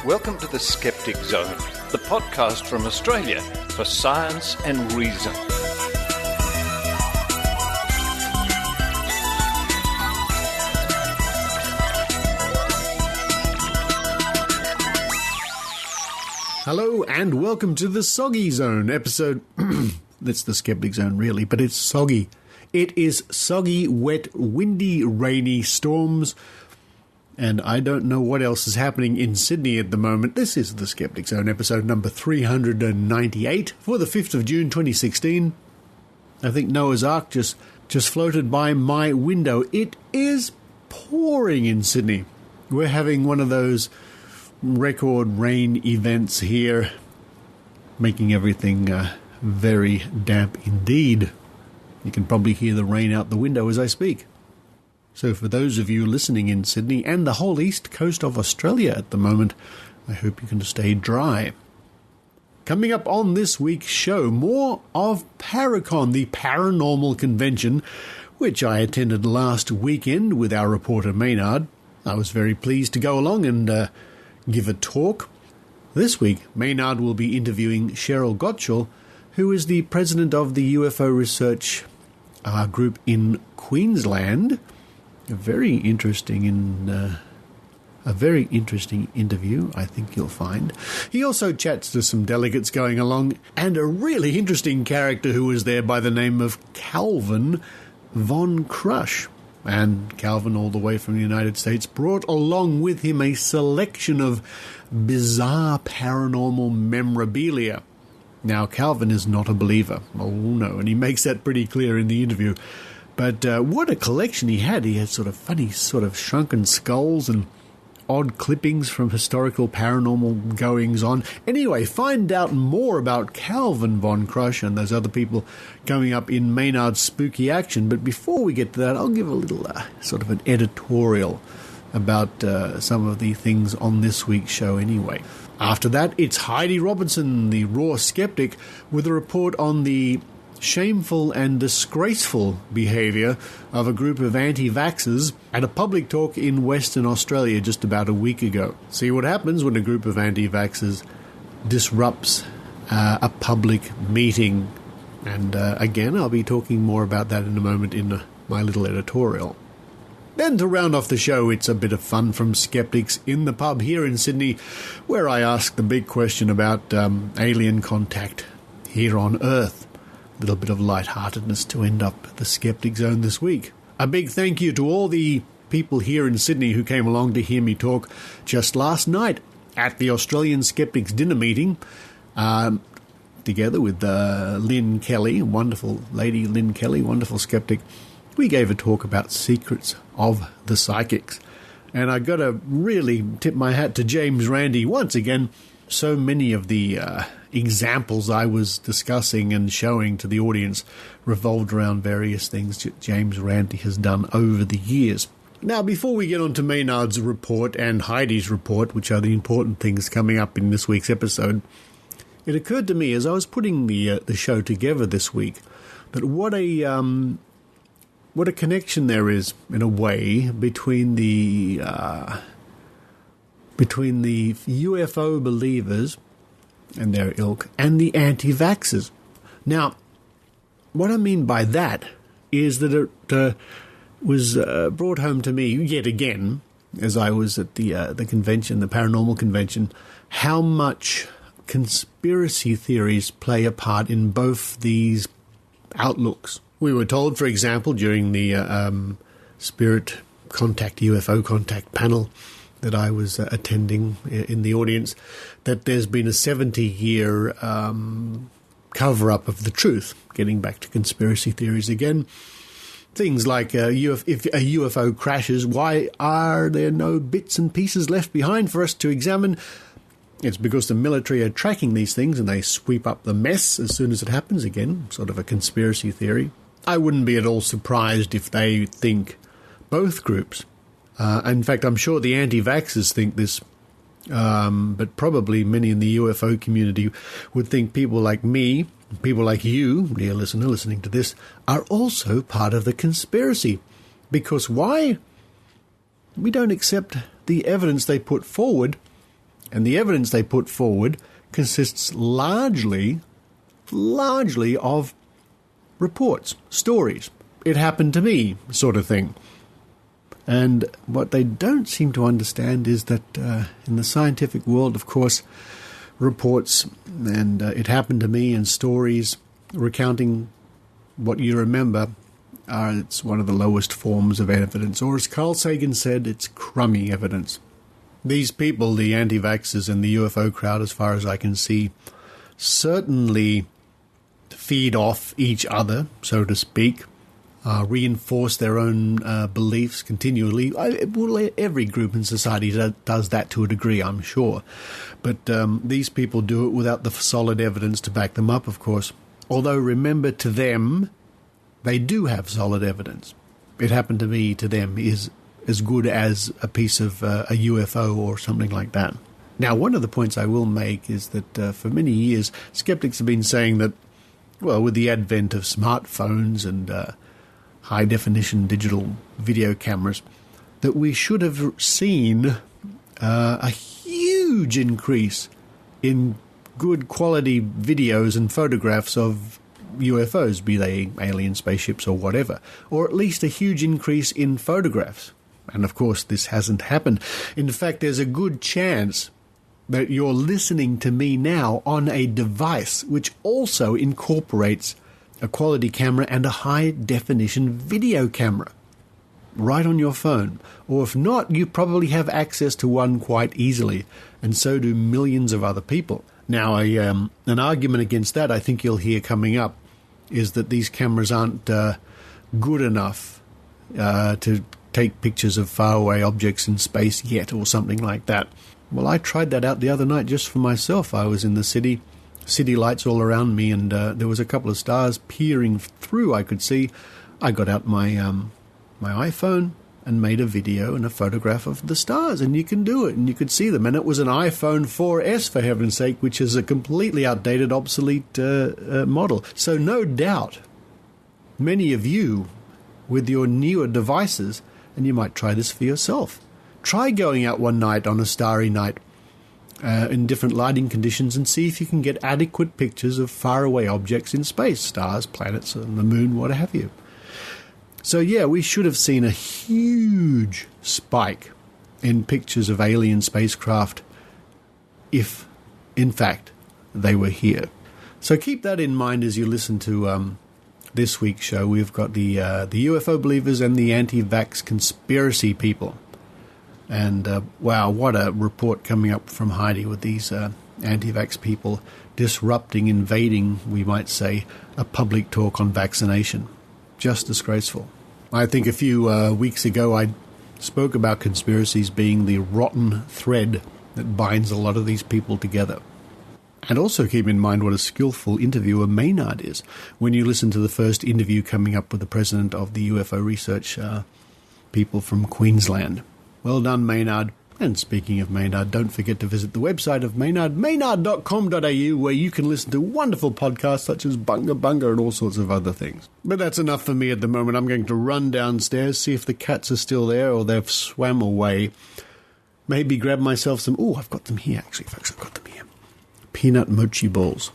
Welcome to the Skeptic Zone, the podcast from Australia for science and reason. Hello and welcome to the Soggy Zone episode. That's the Skeptic Zone really, but it's soggy. It is soggy, wet, windy, rainy storms. And I don't know what else is happening in Sydney at the moment. This is the Skeptic Zone, episode number 398 for the 5th of June 2016. I think Noah's Ark just floated by my window. It is pouring in Sydney. We're having one of those record rain events here, making everything very damp indeed. You can probably hear the rain out the window as I speak. So for those of you listening in Sydney and the whole east coast of Australia at the moment, I hope you can stay dry. Coming up on this week's show, more of Paracon, the paranormal convention, which I attended last weekend with our reporter Maynard. I was very pleased to go along and give a talk. This week, Maynard will be interviewing Sheryl Gottschall, who is the president of the UFO research group in Queensland. A very interesting interview, I think you'll find. He also chats to some delegates going along, and a really interesting character who was there by the name of Calvin Von Crush. And Calvin, all the way from the United States, brought along with him a selection of bizarre paranormal memorabilia. Now, Calvin is not a believer. Oh, no, and he makes that pretty clear in the interview. But what a collection he had. He had sort of funny sort of shrunken skulls and odd clippings from historical paranormal goings-on. Anyway, find out more about Calvin Von Crush and those other people coming up in Maynard's spooky action. But before we get to that, I'll give a little sort of an editorial about some of the things on this week's show anyway. After that, it's Heidi Robinson, the Raw Skeptic, with a report on the shameful and disgraceful behaviour of a group of anti-vaxxers at a public talk in Western Australia just about a week ago. See what happens when a group of anti-vaxxers disrupts a public meeting. And again, I'll be talking more about that in a moment in my little editorial. Then to round off the show, it's a bit of fun from Skeptics in the pub here in Sydney, where I ask the big question about alien contact here on Earth. A little bit of lightheartedness to end up the Skeptic Zone this week. A big thank you to all the people here in Sydney who came along to hear me talk just last night at the Australian Skeptics dinner meeting, together with Lynn Kelly, wonderful lady Lynn Kelly, wonderful skeptic. We gave a talk about secrets of the psychics. And I got to really tip my hat to James Randi once again. So many of the examples I was discussing and showing to the audience revolved around various things that James Randi has done over the years. Now, before we get on to Maynard's report and Heidi's report, which are the important things coming up in this week's episode, it occurred to me as I was putting the show together this week that what a connection there is, in a way, between the UFO believers and their ilk and the anti-vaxxers. Now, what I mean by that is that it was brought home to me yet again, as I was at the convention, the paranormal convention, how much conspiracy theories play a part in both these outlooks. We were told, for example, during the spirit contact, UFO contact panel that I was attending in the audience, that there's been a 70-year cover-up of the truth, getting back to conspiracy theories again. Things like if a UFO crashes, why are there no bits and pieces left behind for us to examine? It's because the military are tracking these things and they sweep up the mess as soon as it happens. Again, sort of a conspiracy theory. I wouldn't be at all surprised if they think, both groups, in fact, I'm sure the anti-vaxxers think this, but probably many in the UFO community would think people like me, people like you, dear listener, listening to this, are also part of the conspiracy. Because why? We don't accept the evidence they put forward And the evidence they put forward consists largely of reports, stories. It happened to me, sort of thing. And what they don't seem to understand is that in the scientific world, of course, reports and it happened to me and stories recounting what you remember it's one of the lowest forms of evidence. Or as Carl Sagan said, it's crummy evidence. These people, the anti-vaxxers and the UFO crowd, as far as I can see, certainly feed off each other, so to speak, reinforce their own beliefs continually. Every group in society does that to a degree, I'm sure. But these people do it without the solid evidence to back them up, of course. Although, remember, to them, they do have solid evidence. It happened to me, to them, is as good as a piece of a UFO or something like that. Now, one of the points I will make is that for many years, skeptics have been saying that, well, with the advent of smartphones and high-definition digital video cameras, that we should have seen a huge increase in good quality videos and photographs of UFOs, be they alien spaceships or whatever, or at least a huge increase in photographs. And of course, this hasn't happened. In fact, there's a good chance that you're listening to me now on a device which also incorporates a quality camera and a high-definition video camera right on your phone. Or if not, you probably have access to one quite easily, and so do millions of other people. Now, an argument against that I think you'll hear coming up is that these cameras aren't good enough to take pictures of faraway objects in space yet, or something like that. Well, I tried that out the other night just for myself. I was in the city lights all around me, and there was a couple of stars peering through, I could see. I got out my my iPhone and made a video and a photograph of the stars, and you can do it, and you could see them. And it was an iPhone 4S, for heaven's sake, which is a completely outdated, obsolete model. So no doubt, many of you, with your newer devices, and you might try this for yourself. Try going out one night on a starry night in different lighting conditions and see if you can get adequate pictures of faraway objects in space, stars, planets, and the moon, what have you. So yeah, we should have seen a huge spike in pictures of alien spacecraft if, in fact, they were here. So keep that in mind as you listen to this week's show. We've got the UFO believers and the anti-vax conspiracy people. And wow, what a report coming up from Heidi with these anti-vax people disrupting, invading, we might say, a public talk on vaccination. Just disgraceful. I think a few weeks ago I spoke about conspiracies being the rotten thread that binds a lot of these people together. And also keep in mind what a skillful interviewer Maynard is. When you listen to the first interview coming up with the president of the UFO research people from Queensland. Well done, Maynard. And speaking of Maynard, don't forget to visit the website of Maynard, maynard.com.au, where you can listen to wonderful podcasts such as Bunga Bunga and all sorts of other things. But that's enough for me at the moment. I'm going to run downstairs, see if the cats are still there or they've swam away. Maybe grab myself some... Oh, I've got them here, actually, folks. I've got them here. Peanut mochi balls.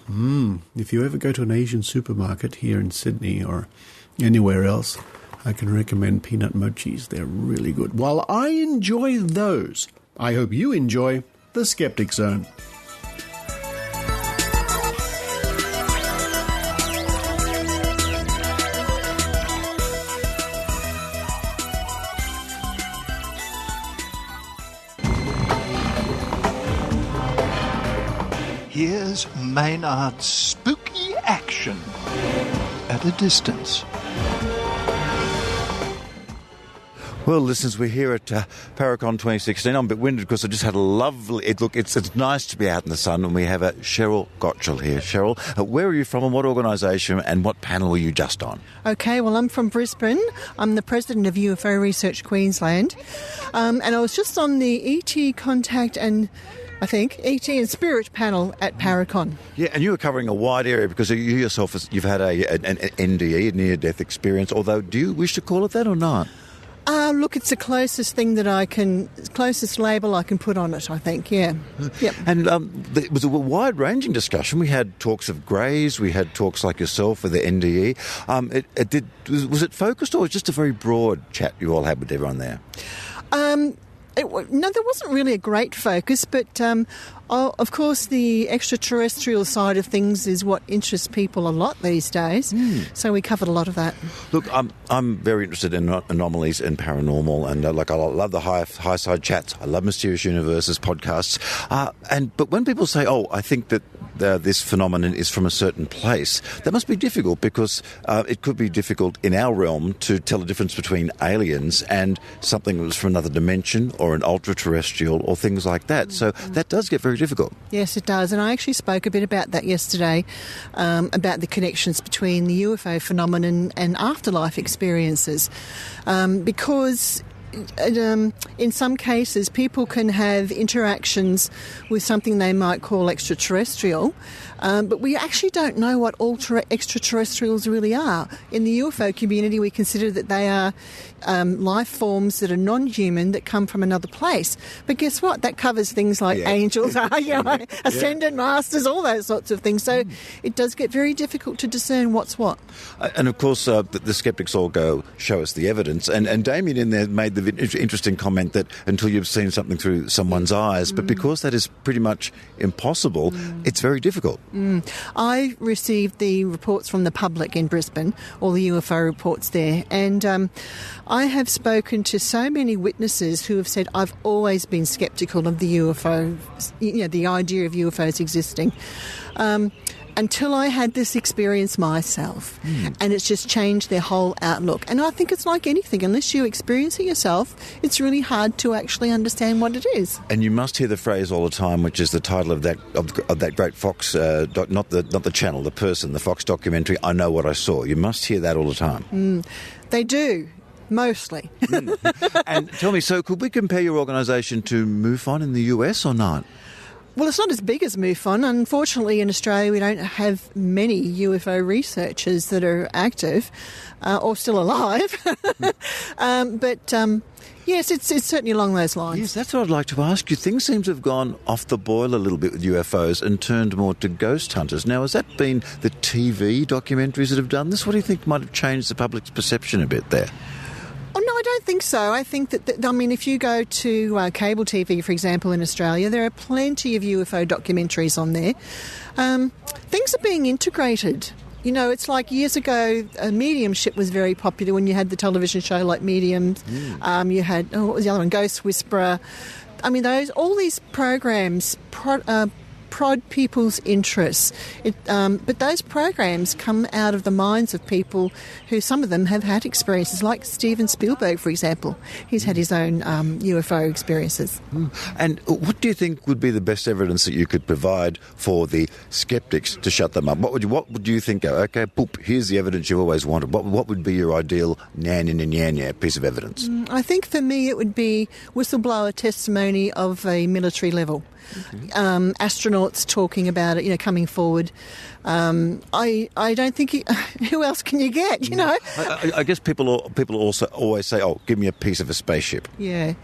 If you ever go to an Asian supermarket here in Sydney or anywhere else, I can recommend peanut mochis. They're really good. While I enjoy those, I hope you enjoy the Skeptic Zone. Here's Maynard's spooky action at a distance. Well, listeners, we're here at Paracon 2016. I'm a bit winded because I just had a lovely... It's nice to be out in the sun, and we have Sheryl Gottschall here. Sheryl, where are you from and what organisation and what panel were you just on? Okay, well, I'm from Brisbane. I'm the president of UFO Research Queensland. And I was just on the ET Contact and... I think, ET and Spirit panel at Paracon. Yeah, and you were covering a wide area because you yourself, you've had an NDE, a near-death experience, although do you wish to call it that or not? Look, it's the closest label I can put on it, I think, yeah. Yep. And it was a wide-ranging discussion. We had talks of greys, we had talks like yourself with the NDE. Was it focused, or was it just a very broad chat you all had with everyone there? No, there wasn't really a great focus, but of course the extraterrestrial side of things is what interests people a lot these days. So we covered a lot of that. Look, I'm very interested in anomalies and paranormal, and I love the high side chats. I love Mysterious Universes podcasts. But when people say, "Oh, I think that this phenomenon is from a certain place," that must be difficult, because it could be difficult in our realm to tell the difference between aliens and something that was from another dimension or an ultra-terrestrial or things like that. So that does get very difficult. Yes, it does. And I actually spoke a bit about that yesterday, about the connections between the UFO phenomenon and afterlife experiences, because in some cases, people can have interactions with something they might call extraterrestrial, but we actually don't know what extraterrestrials really are. In the UFO community, we consider that they are life forms that are non-human that come from another place. But guess what? That covers things like angels, ascended masters, all those sorts of things. So it does get very difficult to discern what's what. And of course, the skeptics all go, show us the evidence. And Damien in there made the interesting comment that until you've seen something through someone's eyes, but because that is pretty much impossible, it's very difficult. I received the reports from the public in Brisbane, all the UFO reports there, and I have spoken to so many witnesses who have said, I've always been sceptical of the UFO, the idea of UFOs existing, until I had this experience myself, and it's just changed their whole outlook. And I think it's like anything, unless you experience it yourself, it's really hard to actually understand what it is. And you must hear the phrase all the time, which is the title of that great Fox, not the channel, the person, the Fox documentary, I Know What I Saw. You must hear that all the time. They do. Mostly. And tell me, so could we compare your organisation to MUFON in the US or not? Well, it's not as big as MUFON. Unfortunately, in Australia, we don't have many UFO researchers that are active or still alive. Yes, it's certainly along those lines. Yes, that's what I'd like to ask you. Things seem to have gone off the boil a little bit with UFOs and turned more to ghost hunters. Now, has that been the TV documentaries that have done this? What do you think might have changed the public's perception a bit there? Oh, no, I don't think so. I think that if you go to cable TV, for example, in Australia, there are plenty of UFO documentaries on there. Things are being integrated. You know, it's like years ago, mediumship was very popular when you had the television show like Mediums. You had, what was the other one? Ghost Whisperer. I mean, all these programs prod people's interests. But those programs come out of the minds of people who, some of them have had experiences, like Steven Spielberg, for example. He's had his own UFO experiences. And what do you think would be the best evidence that you could provide for the skeptics to shut them up? What would you think? Okay, poop, here's the evidence you've always wanted. What would be your ideal piece of evidence? I think for me it would be whistleblower testimony of a military level. Astronauts talking about it, coming forward. I don't think who else can you get? I guess people also always say, "Oh, give me a piece of a spaceship." Yeah,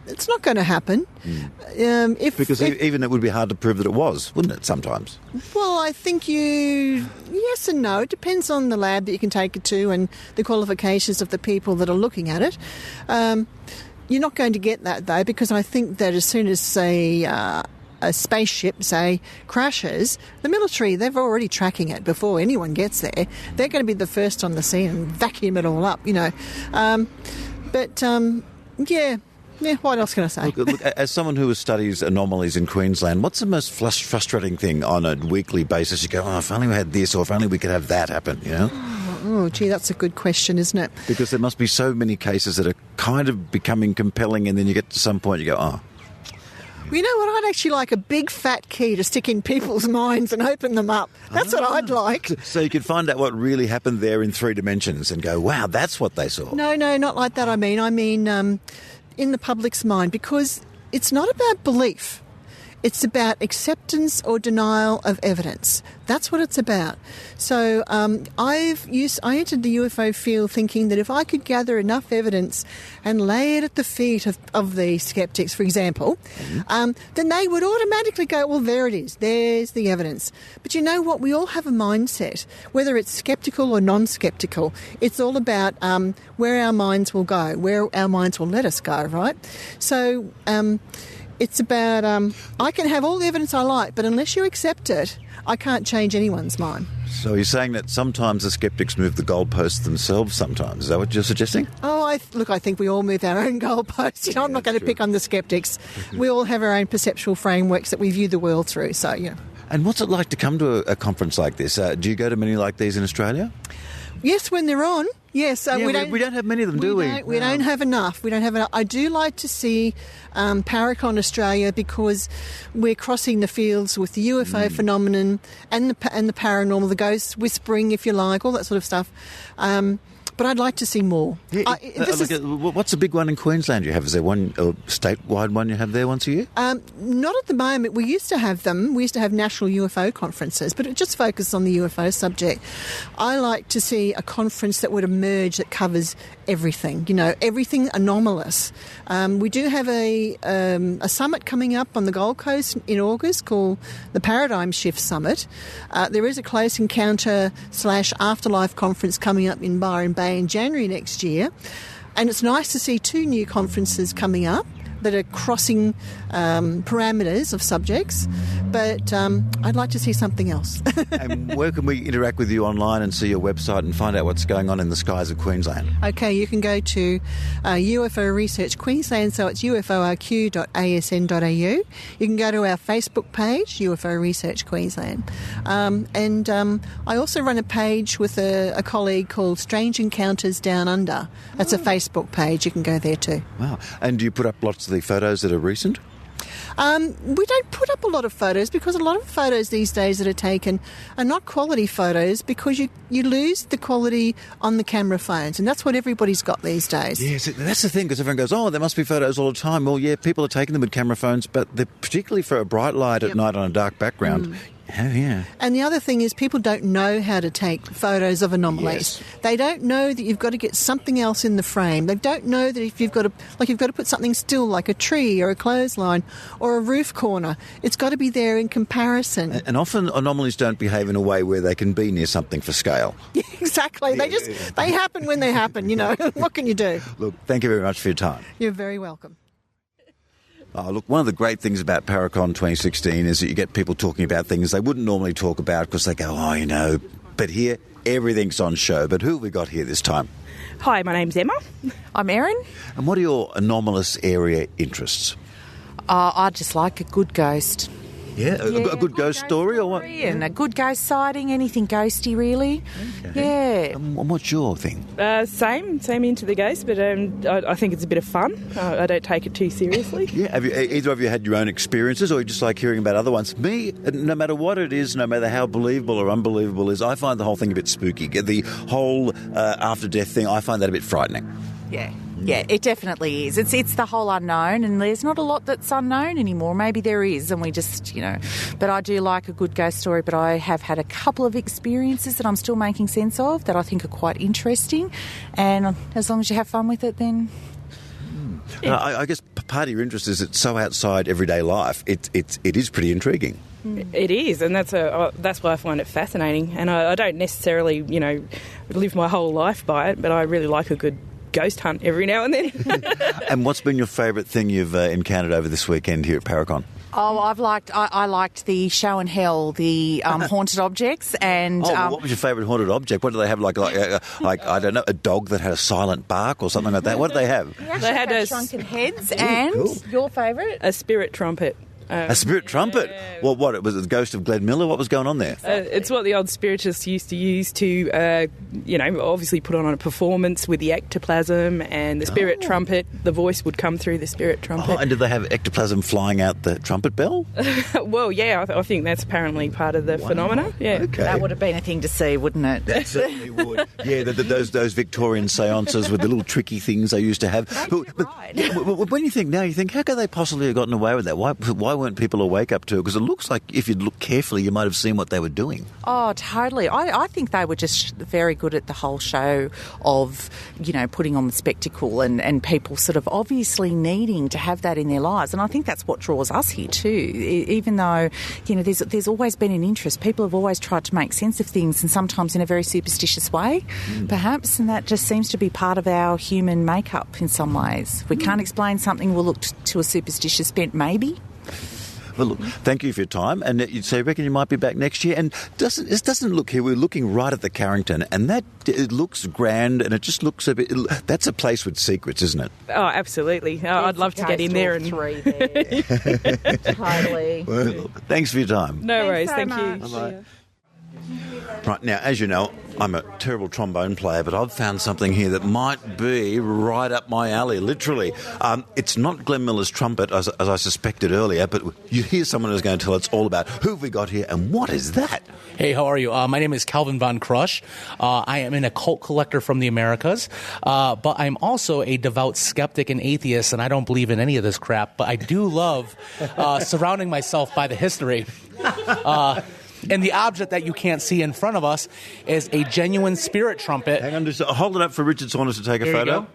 it's not going to happen. Because even it would be hard to prove that it was, wouldn't it? Sometimes. Well, I think yes and no. It depends on the lab that you can take it to and the qualifications of the people that are looking at it. You're not going to get that, though, because I think that as soon as, say, a spaceship, say, crashes, the military, they're already tracking it before anyone gets there. They're going to be the first on the scene and vacuum it all up, Yeah, what else can I say? Look, as someone who studies anomalies in Queensland, what's the most frustrating thing on a weekly basis? You go, if only we had this, or if only we could have that happen, Oh, gee, that's a good question, isn't it? Because there must be so many cases that are kind of becoming compelling, and then you get to some point you go, Well, you know what? I'd actually like a big fat key to stick in people's minds and open them up. That's what I'd like. So you could find out what really happened there in 3 dimensions and go, wow, that's what they saw. No, not like that. I mean, in the public's mind, because it's not about belief. It's about acceptance or denial of evidence. That's what it's about. So I entered the UFO field thinking that if I could gather enough evidence and lay it at the feet of the skeptics, for example, then they would automatically go, well, there it is. There's the evidence. But you know what? We all have a mindset, whether it's skeptical or non-skeptical. It's all about where our minds will go, where our minds will let us go, right? So it's about I can have all the evidence I like, but unless you accept it, I can't change anyone's mind. So you're saying that sometimes the skeptics move the goalposts themselves sometimes. Is that what you're suggesting? Oh, I think we all move our own goalposts. You know, I'm not going to pick on the skeptics. We all have our own perceptual frameworks that we view the world through, so, yeah. And what's it like to come to a conference like this? Do you go to many like these in Australia? Yes, when they're on. Yes, we don't have many of them, do we? We don't have enough. We don't have enough. I do like to see Paracon Australia because we're crossing the fields with the UFO phenomenon and the paranormal, the ghost whispering, if you like, all that sort of stuff. But I'd like to see more. Yeah, what's the big one in Queensland you have? Is there one statewide one you have there once a year? Not at the moment. We used to have them. We used to have national UFO conferences, but it just focused on the UFO subject. I like to see a conference that would emerge that covers everything, everything anomalous. We do have a summit coming up on the Gold Coast in August called the Paradigm Shift Summit. There is a Close Encounter / Afterlife conference coming up in Byron Bay in January next year. And it's nice to see 2 new conferences coming up that are crossing parameters of subjects, but I'd like to see something else. And where can we interact with you online and see your website and find out what's going on in the skies of Queensland? Okay, you can go to UFO Research Queensland, so it's uforq.asn.au. You can go to our Facebook page, UFO Research Queensland. And I also run a page with a colleague called Strange Encounters Down Under. That's a Facebook page. You can go there too. Wow. And do you put up lots of the photos that are recent? We don't put up a lot of photos because a lot of photos these days that are taken are not quality photos because you lose the quality on the camera phones, and that's what everybody's got these days. Yes, that's the thing, because everyone goes, oh, there must be photos all the time. Well, yeah, people are taking them with camera phones, but they're particularly for a bright light at night on a dark background. Oh, yeah. And the other thing is people don't know how to take photos of anomalies. Yes. They don't know that you've got to get something else in the frame. They don't know that if you've got to put something still, like a tree or a clothesline or a roof corner. It's got to be there in comparison. And often anomalies don't behave in a way where they can be near something for scale. Yeah, exactly. They happen when they happen, What can you do? Look, thank you very much for your time. You're very welcome. Look, one of the great things about Paracon 2016 is that you get people talking about things they wouldn't normally talk about because they go, but here everything's on show. But who have we got here this time? Hi, my name's Emma. I'm Erin. And what are your anomalous area interests? I just like a good ghost. Yeah, a good ghost story or what? And a good ghost sighting, anything ghosty, really. Okay. Yeah. And what's your thing? Same into the ghost, but I think it's a bit of fun. I don't take it too seriously. Yeah, have either of you had your own experiences, or you just like hearing about other ones? Me, no matter what it is, no matter how believable or unbelievable it is, I find the whole thing a bit spooky. The whole after-death thing, I find that a bit frightening. Yeah, it definitely is. It's the whole unknown, and there's not a lot that's unknown anymore. Maybe there is, and we just, But I do like a good ghost story, but I have had a couple of experiences that I'm still making sense of that I think are quite interesting, and as long as you have fun with it, then... Yeah. I guess part of your interest is it's so outside everyday life. It is pretty intriguing. It is, and that's why I find it fascinating. And I don't necessarily, live my whole life by it, but I really like a good ghost hunt every now and then. And what's been your favourite thing you've encountered over this weekend here at Paracon? Oh, I liked the show and hell, the haunted objects, and what was your favourite haunted object? What do they have? Like I don't know, a dog that had a silent bark or something like that. What did they have? They had shrunken heads, and your favourite, a spirit trumpet. A spirit trumpet? Yeah. Well, what? It was the ghost of Glenn Miller? What was going on there? It's what the old spiritists used to use to, obviously put on a performance with the ectoplasm and the spirit trumpet. The voice would come through the spirit trumpet. Oh, and did they have ectoplasm flying out the trumpet bell? Well, yeah, I think that's apparently part of the phenomena. Yeah, okay. That would have been a thing to see, wouldn't it? That certainly would. Yeah, those Victorian seances with the little tricky things they used to have. Right. When you think now, how could they possibly have gotten away with that? Why weren't people awake up to it? Because it looks like if you'd look carefully, you might have seen what they were doing. Oh, totally. I think they were just very good at the whole show of, putting on the spectacle and people sort of obviously needing to have that in their lives. And I think that's what draws us here too. Even though, there's always been an interest. People have always tried to make sense of things, and sometimes in a very superstitious way, perhaps, and that just seems to be part of our human makeup in some ways. If we can't explain something, we'll look to a superstitious bent, maybe. Well, look, thank you for your time. And you'd say, reckon you might be back next year. And it doesn't look here. We're looking right at the Carrington, and it looks grand, and it just looks a bit. That's a place with secrets, isn't it? Oh, absolutely. I'd love to get in there and. Totally. Well, thanks for your time. No worries. So Thank you. much. Bye-bye. Right, now, as you know, I'm a terrible trombone player, but I've found something here that might be right up my alley, literally. It's not Glenn Miller's trumpet, as I suspected earlier, but you hear someone who's going to tell us all about who have we got here and what is that? Hey, how are you? My name is Calvin Von Crush. I am an occult collector from the Americas, but I'm also a devout skeptic and atheist, and I don't believe in any of this crap, but I do love surrounding myself by the history. And the object that you can't see in front of us is a genuine spirit trumpet. Hang on, just hold it up for Richard Saunders to take a photo. You go.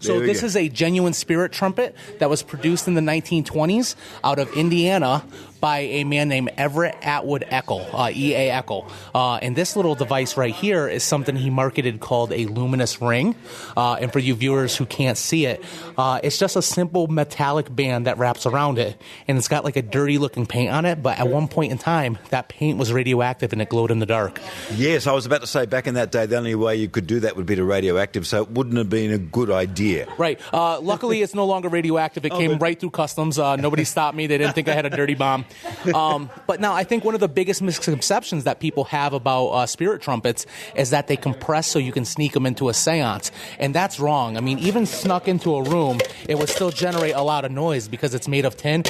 So this is a genuine spirit trumpet that was produced in the 1920s out of Indiana by a man named Everett Atwood Eckel, E.A. Eckel. And this little device right here is something he marketed called a luminous ring. And for you viewers who can't see it, it's just a simple metallic band that wraps around it. And it's got like a dirty looking paint on it, but at one point in time, that paint was radioactive and it glowed in the dark. Yes, I was about to say, back in that day, the only way you could do that would be to radioactive, so it wouldn't have been a good idea. Right. Luckily, it's no longer radioactive. It came right through customs. Nobody stopped me. They didn't think I had a dirty bomb. But now I think one of the biggest misconceptions that people have about spirit trumpets is that they compress so you can sneak them into a seance. And that's wrong. I mean, even snuck into a room, it would still generate a lot of noise because it's made of tin.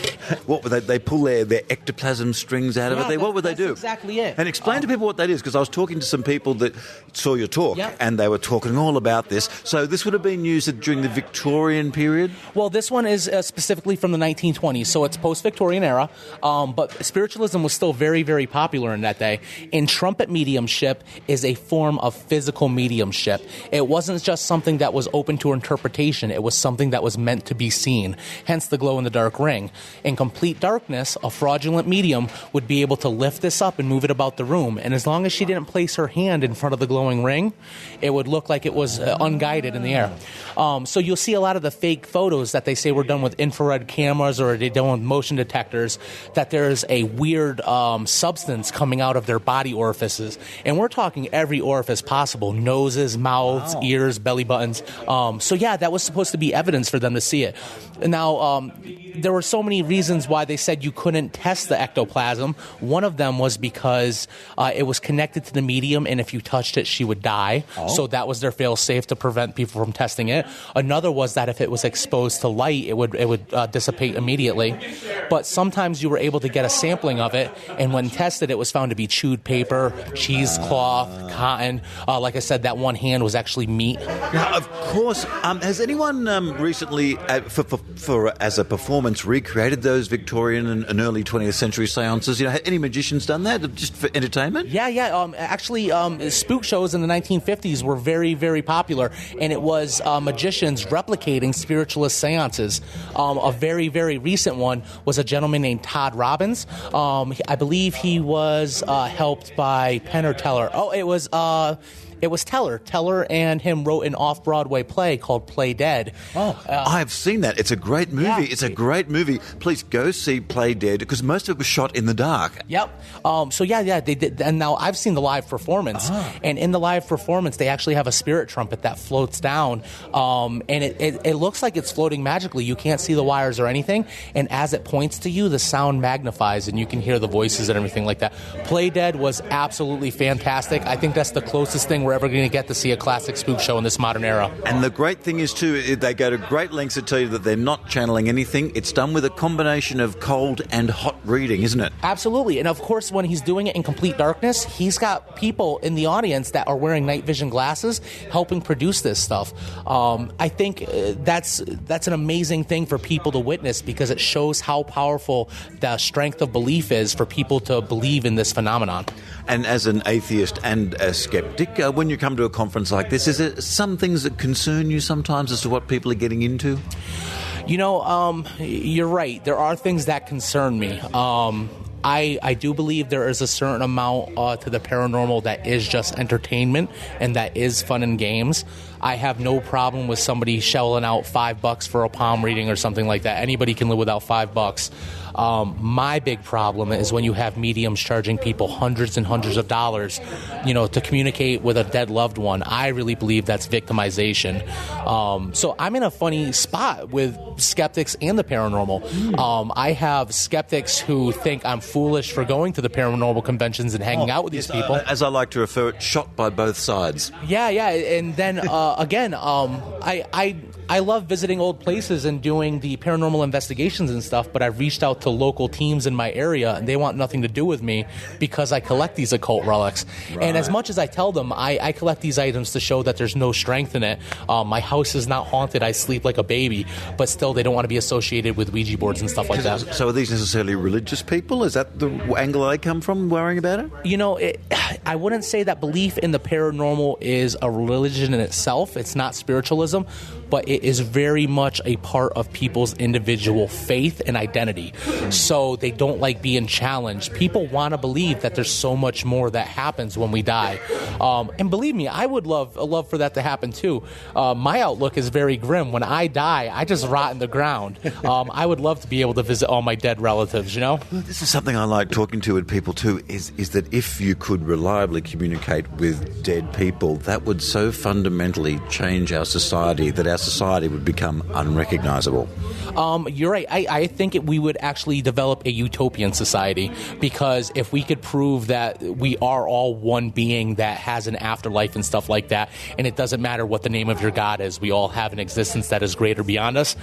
What would they pull their ectoplasm strings out of it? What would they do? That's exactly it. And explain to people what that is, because I was talking to some people that saw your talk, and they were talking all about this. So this would have been used during the Victorian period? Well, this one is specifically from the 1920s, so it's post-Victorian era, but spiritualism was still very, very popular in that day. And trumpet mediumship is a form of physical mediumship. It wasn't just something that was open to interpretation. It was something that was meant to be seen, hence the glow-in-the-dark ring. In complete darkness, a fraudulent medium would be able to lift this up and move it about the room, and as long as she didn't place her hand in front of the glowing ring, it would look like it was unguided in the air. So you'll see a lot of the fake photos that they say were done with infrared cameras or they're done with motion detectors, that there's a weird substance coming out of their body orifices. And we're talking every orifice possible, noses, mouths, ears, belly buttons. So yeah, that was supposed to be evidence for them to see it. Now, there were so many reasons why they said you couldn't test the ectoplasm. One of them was because it was connected to the medium, and if you touched it, she would die. So that was their fail-safe to prevent people from testing it. Another was that if it was exposed to light, it would dissipate immediately. But sometimes you were able to get a sampling of it, and when tested, it was found to be chewed paper, cheesecloth, cotton. Like I said, that one hand was actually meat. Now, of course, has anyone recently, as a performance, recreated those Victorian and early 20th century seances? You know, had any magicians done that just for entertainment? Yeah. Actually, spook shows in the 1950s were very, very popular, and it was magicians replicating spiritualist seances. A very, very recent one was a gentleman named Todd Robbins. I believe he was helped by Penn or Teller. It was Teller. Teller and him wrote an off-Broadway play called Play Dead. I've seen that. It's a great movie. Yeah. It's a great movie. Please go see Play Dead, because most of it was shot in the dark. Yep. They did. And now I've seen the live performance. And in the live performance, they actually have a spirit trumpet that floats down. And it looks like it's floating magically. You can't see the wires or anything. And as it points to you, the sound magnifies and you can hear the voices and everything like that. Play Dead was absolutely fantastic. I think that's the closest thing we're we're ever going to get to see a classic spook show in this modern era. And the great thing is, too, they go to great lengths to tell you that they're not channeling anything. It's done with a combination of cold and hot reading, isn't it? Absolutely. And, of course, when he's doing it in complete darkness, he's got people in the audience that are wearing night vision glasses helping produce this stuff. I think that's an amazing thing for people to witness because it shows how powerful the strength of belief is for people to believe in this phenomenon. And as an atheist and a skeptic, when you come to a conference like this, is there some things that concern you sometimes as to what people are getting into? You're right. There are things that concern me. I do believe there is a certain amount to the paranormal that is just entertainment and that is fun and games. I have no problem with somebody shelling out $5 for a palm reading or something like that. Anybody can live without $5. My big problem is when you have mediums charging people hundreds and hundreds of dollars, to communicate with a dead loved one. I really believe that's victimization. So I'm in a funny spot with skeptics and the paranormal. I have skeptics who think I'm foolish for going to the paranormal conventions and hanging out with these people. As I like to refer it, shot by both sides. Yeah. And then, again, I love visiting old places and doing the paranormal investigations and stuff, but I've reached out to local teams in my area, and they want nothing to do with me because I collect these occult relics. Right. And as much as I tell them, I collect these items to show that there's no strength in it. My house is not haunted. I sleep like a baby, but still they don't want to be associated with Ouija boards and stuff like that. So are these necessarily religious people? Is that the angle they come from, worrying about it? I wouldn't say that belief in the paranormal is a religion in itself. It's not spiritualism, but it is very much a part of people's individual faith and identity. So they don't like being challenged. People want to believe that there's so much more that happens when we die. And believe me, I would love for that to happen too. My outlook is very grim. When I die, I just rot in the ground. I would love to be able to visit all my dead relatives, Well, this is something I like talking to with people too, is that if you could reliably communicate with dead people, that would so fundamentally change our society that our society would become unrecognizable. You're right. I think we would actually develop a utopian society, because if we could prove that we are all one being that has an afterlife and stuff like that, and it doesn't matter what the name of your God is, we all have an existence that is greater beyond us,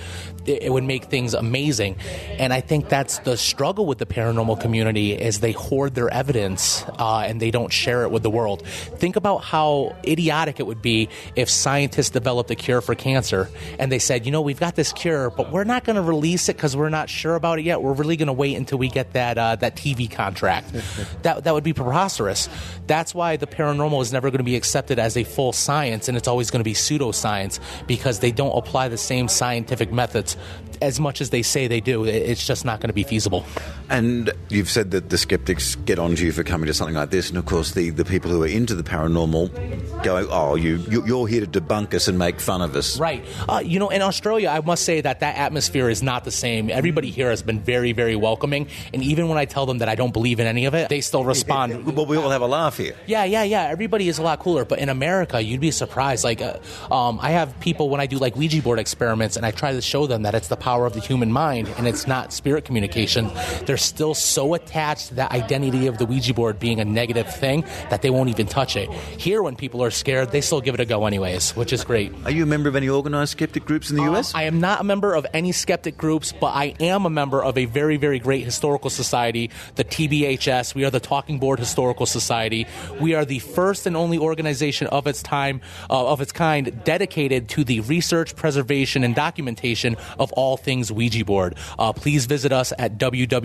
it would make things amazing. And I think that's the struggle with the paranormal community, is they hoard their evidence and they don't share it with the world. Think about how idiotic it would be if scientists developed a cure for cancer and they said, we've got this cure, but we're not going to release it because we're not sure about it yet. We're really going to wait until we get that TV contract. That would be preposterous. That's why the paranormal is never going to be accepted as a full science, and it's always going to be pseudoscience, because they don't apply the same scientific methods as much as they say they do. It's just not going to be feasible. And you've said that the skeptics get onto you for coming to something like this, and of course the people who are into the paranormal go, you're here to debunk us and make fun of us. Right. In Australia, I must say that atmosphere is not the same. Everybody here has been very, very welcoming, and even when I tell them that I don't believe in any of it, they still respond. Well, we all have a laugh here. Yeah. Everybody is a lot cooler, but in America, you'd be surprised. I have people, when I do Ouija board experiments, and I try to show them that it's the power of the human mind and it's not spirit communication, they're still so attached to that identity of the Ouija board being a negative thing that they won't even touch it. Here, when people are scared, they still give it a go anyways, which is great. Are you a member of any organized skeptic groups in the US? I am not a member of any skeptic groups, but I am a member of a very, very great historical society, the TBHS. We are the Talking Board Historical Society. We are the first and only organization of its kind dedicated to the research, preservation, and documentation of all things Ouija board. Please visit us at www.tbhs.org.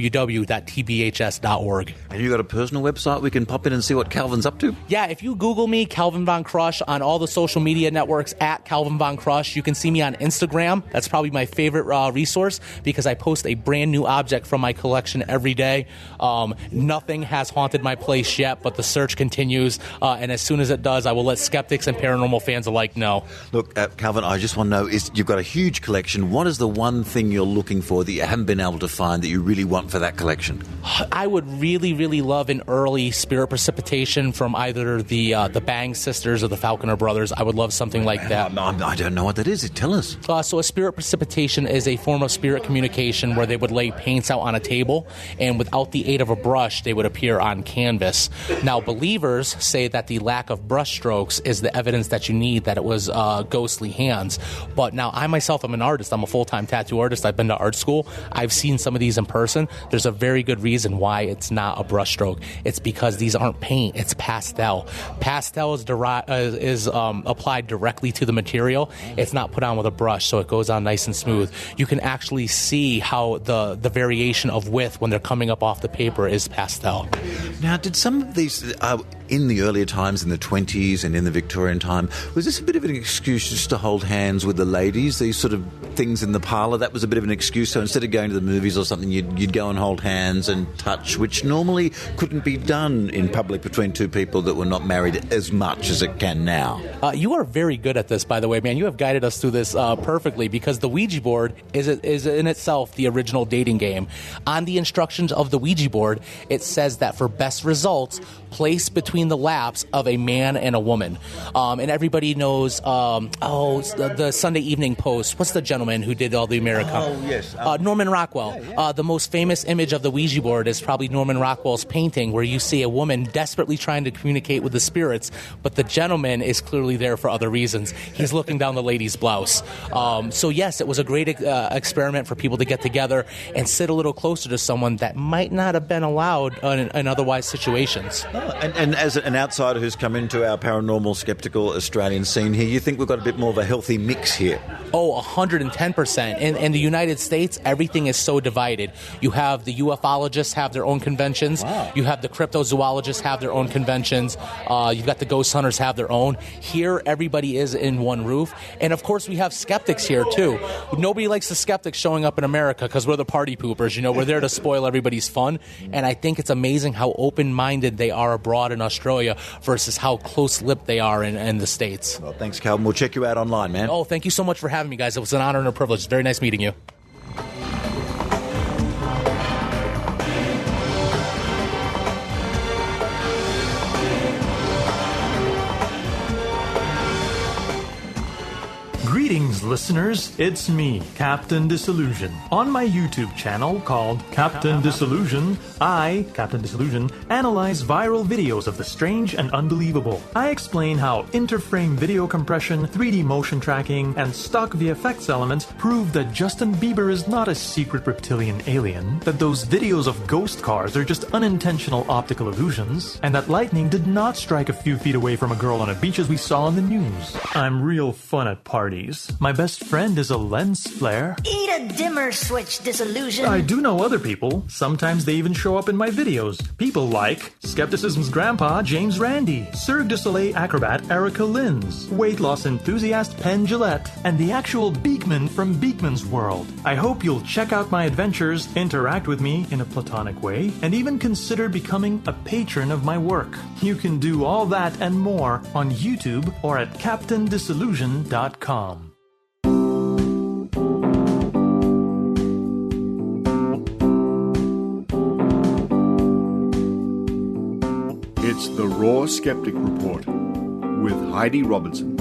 Have you got a personal website we can pop in and see what Calvin's up to? Yeah, if you Google me, Calvin Von Crush, on all the social media networks at Calvin Von Crush. You can see me on Instagram. That's probably my favorite resource, because I post a brand new object from my collection every day. Nothing has haunted my place yet, but the search continues, and as soon as it does, I will let skeptics and paranormal fans alike know. Look, Calvin, I just want to know, you've got a huge collection. What is the one thing you're looking for that you haven't been able to find that you really want for that collection? I would really, really love an early spirit precipitation from either the Bang sisters or the Falconer brothers. I would love something like that. I don't know what that is. Tell us. So a spirit precipitation is a form of spirit communication where they would lay paints out on a table, and without the aid of a brush, they would appear on canvas. Now, believers say that the lack of brush strokes is the evidence that you need that it was ghostly hands. But now, I myself am an artist. I'm a full-time tattoo artist. I've been to art school. I've seen some of these in person. There's a very good reason why it's not a brush stroke. It's because these aren't paint. It's pastel. Pastel is applied directly to the material. It's not put on with a brush, so it goes on nice and smooth. You can actually see how the variation of width when they're coming up off the paper is pastel. Now, did some of these, in the earlier times, in the 20s and in the Victorian time, was this a bit of an excuse just to hold hands with the ladies, these sort of things in the parlour? That was a bit of an excuse, so instead of going to the movies or something, you'd go and hold hands and touch, which normally couldn't be done in public between two people that were not married as much as it can now. You are very good at this, by the way, man. You have guided us through this perfectly, because the Ouija board is in itself the original dating game. On the instructions of the Ouija board, it says that for best results, place between the laps of a man and a woman. And everybody knows, the Sunday Evening Post. What's the gentleman who did all the Americana? Oh, yes. Norman Rockwell. Yeah. The most famous image of the Ouija board is probably Norman Rockwell's painting, where you see a woman desperately trying to communicate with the spirits, but the gentleman is clearly there for other reasons. He's looking down the lady's blouse. So yes, it was a great experiment for people to get together and sit a little closer to someone that might not have been allowed in otherwise situations. And as an outsider who's come into our paranormal, skeptical Australian scene here, you think we've got a bit more of a healthy mix here? Oh, 110%. In the United States, everything is so divided. You have the ufologists have their own conventions. Wow. You have the cryptozoologists have their own conventions. You've got the ghost hunters have their own. Here, everybody is in one roof. And, of course, we have skeptics here, too. Nobody likes the skeptics showing up in America because we're the party poopers. You know, we're there to spoil everybody's fun. And I think it's amazing how open-minded they are abroad in Australia versus how close-lipped they are in the States. Well, thanks, Calvin. We'll check you out online, man. Oh, thank you so much for having me, guys. It was an honor and a privilege. It's very nice meeting you. Greetings, listeners. It's me, Captain Disillusion. On my YouTube channel called Captain Disillusion, I, Captain Disillusion, analyze viral videos of the strange and unbelievable. I explain how interframe video compression, 3D motion tracking, and stock VFX elements prove that Justin Bieber is not a secret reptilian alien, that those videos of ghost cars are just unintentional optical illusions, and that lightning did not strike a few feet away from a girl on a beach as we saw in the news. I'm real fun at parties. My best friend is a lens flare. Eat a dimmer switch, Disillusion. I do know other people. Sometimes they even show up in my videos. People like Skepticism's grandpa, James Randi, Cirque du Soleil acrobat Erica Lins, weight loss enthusiast Penn Jillette, and the actual Beekman from Beekman's World. I hope you'll check out my adventures, interact with me in a platonic way, and even consider becoming a patron of my work. You can do all that and more on YouTube or at CaptainDisillusion.com. It's the Raw Skeptic Report with Heidi Robertson.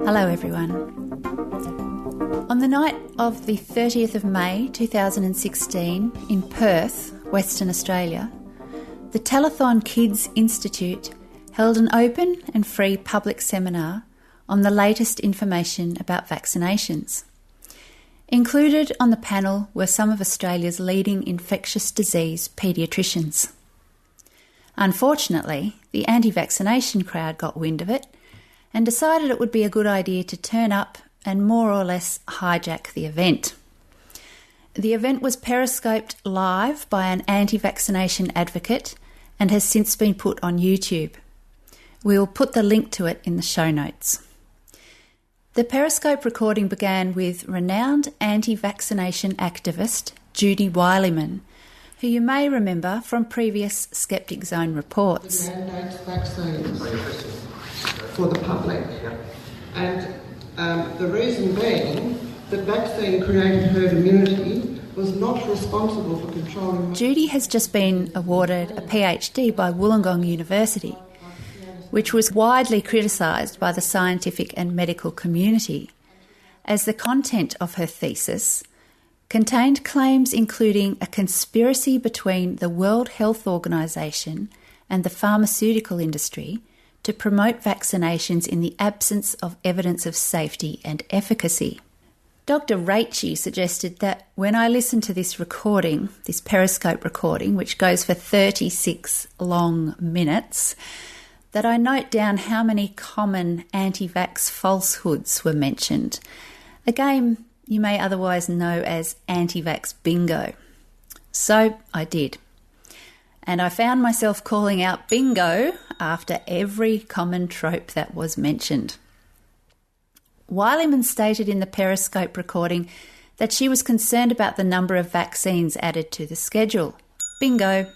Hello everyone. On the night of the 30th of May 2016 in Perth, Western Australia, the Telethon Kids Institute held an open and free public seminar on the latest information about vaccinations. Included on the panel were some of Australia's leading infectious disease paediatricians. Unfortunately, the anti-vaccination crowd got wind of it and decided it would be a good idea to turn up and more or less hijack the event. The event was periscoped live by an anti-vaccination advocate and has since been put on YouTube. We will put the link to it in the show notes. The Periscope recording began with renowned anti-vaccination activist Judy Wileman who you may remember from previous Skeptic Zone reports. Mandates vaccines for the public. And the reason being that vaccine-created herd immunity was not responsible for controlling... Judy has just been awarded a PhD by Wollongong University, which was widely criticised by the scientific and medical community, as the content of her thesis contained claims including a conspiracy between the World Health Organization and the pharmaceutical industry to promote vaccinations in the absence of evidence of safety and efficacy. Dr. Raichi suggested that when I listen to this recording, this Periscope recording, which goes for 36 long minutes, that I note down how many common anti-vax falsehoods were mentioned, a game you may otherwise know as anti-vax bingo. So I did. And I found myself calling out bingo after every common trope that was mentioned. Wileman stated in the Periscope recording that she was concerned about the number of vaccines added to the schedule. Bingo.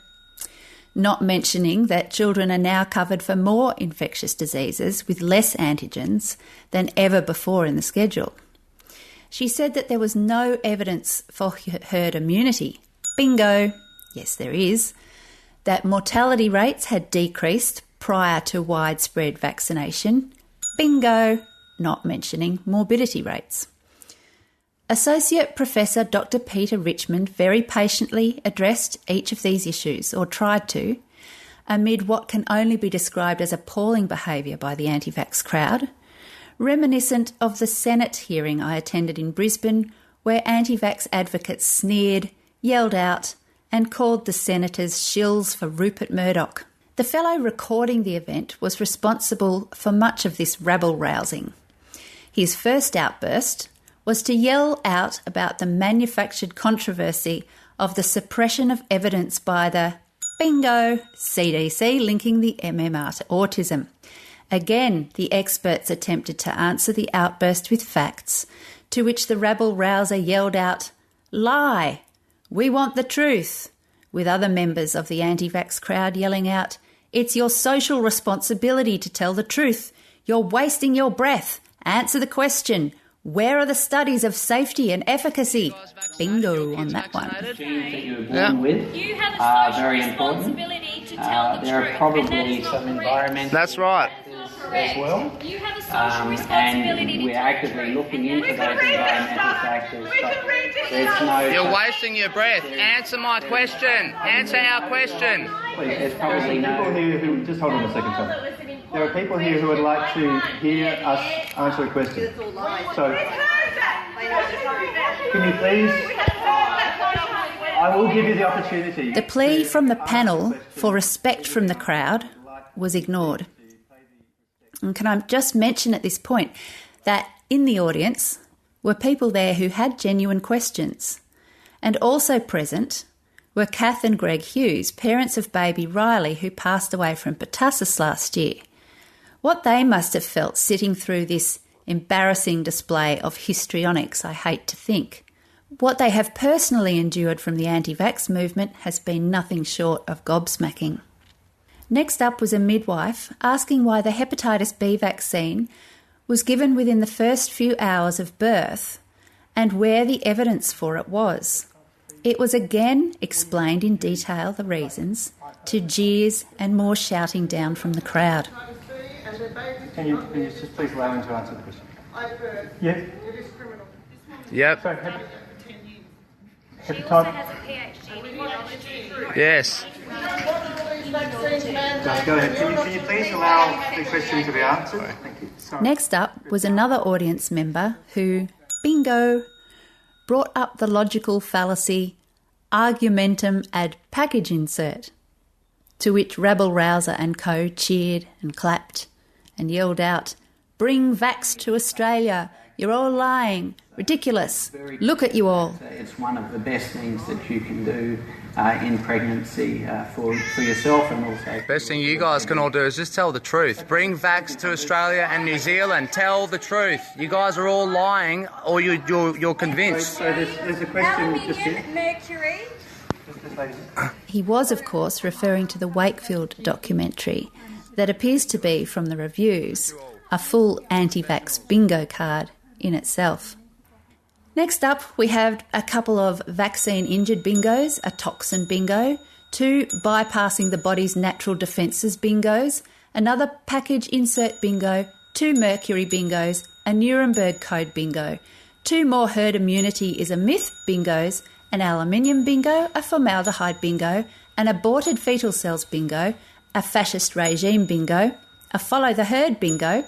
Not mentioning that children are now covered for more infectious diseases with less antigens than ever before in the schedule. She said that there was no evidence for herd immunity. Bingo. Yes, there is. That mortality rates had decreased prior to widespread vaccination. Bingo. Not mentioning morbidity rates. Associate Professor Dr. Peter Richmond very patiently addressed each of these issues, or tried to, amid what can only be described as appalling behaviour by the anti-vax crowd, reminiscent of the Senate hearing I attended in Brisbane, where anti-vax advocates sneered, yelled out, and called the senators shills for Rupert Murdoch. The fellow recording the event was responsible for much of this rabble-rousing. His first outburst was to yell out about the manufactured controversy of the suppression of evidence by the bingo CDC linking the MMR to autism. Again, the experts attempted to answer the outburst with facts, to which the rabble-rouser yelled out, "Lie! We want the truth," with other members of the anti-vax crowd yelling out, "It's your social responsibility to tell the truth. You're wasting your breath. Answer the question. Where are the studies of safety and efficacy?" Bingo on that one. Genes that you were born with are very important. There are probably some environmental as well. And we're actively looking into those environmental factors. You're wasting your breath. Answer my question. Answer our question. Please, there's probably people here who... Just hold on a second, Tom. There are people here who would like to hear us answer a question. So, can you please... I will give you the opportunity. The plea from the panel for respect from the crowd was ignored. And can I just mention at this point that in the audience were people there who had genuine questions. And also present were Kath and Greg Hughes, parents of baby Riley, who passed away from pertussis last year. What they must have felt sitting through this embarrassing display of histrionics, I hate to think. What they have personally endured from the anti-vax movement has been nothing short of gobsmacking. Next up was a midwife asking why the hepatitis B vaccine was given within the first few hours of birth and where the evidence for it was. It was again explained in detail the reasons, to jeers and more shouting down from the crowd. Can you just please allow him to answer the question? Yes? Yep. So, Yes. Just go ahead. Can you please allow the question to be answered? Thank you. Sorry. Next up was another audience member who, bingo, brought up the logical fallacy argumentum ad package insert, to which rabble-rouser and co cheered and clapped and yelled out, "Bring vax to Australia, you're all lying, ridiculous, look at you all." It's one of the best things that you can do in pregnancy for yourself and also... Best thing you guys can all do is just tell the truth. Bring vax to Australia and New Zealand. Tell the truth. You guys are all lying or you're convinced. So there's a question just here. Mercury. He was, of course, referring to the Wakefield documentary that appears to be, from the reviews, a full anti-vax bingo card in itself. Next up, we have a couple of vaccine-injured bingos, a toxin bingo, 2 bypassing the body's natural defences bingos, another package insert bingo, 2 mercury bingos, a Nuremberg Code bingo, 2 more herd immunity is a myth bingos, an aluminium bingo, a formaldehyde bingo, an aborted fetal cells bingo, a fascist regime bingo, a follow the herd bingo,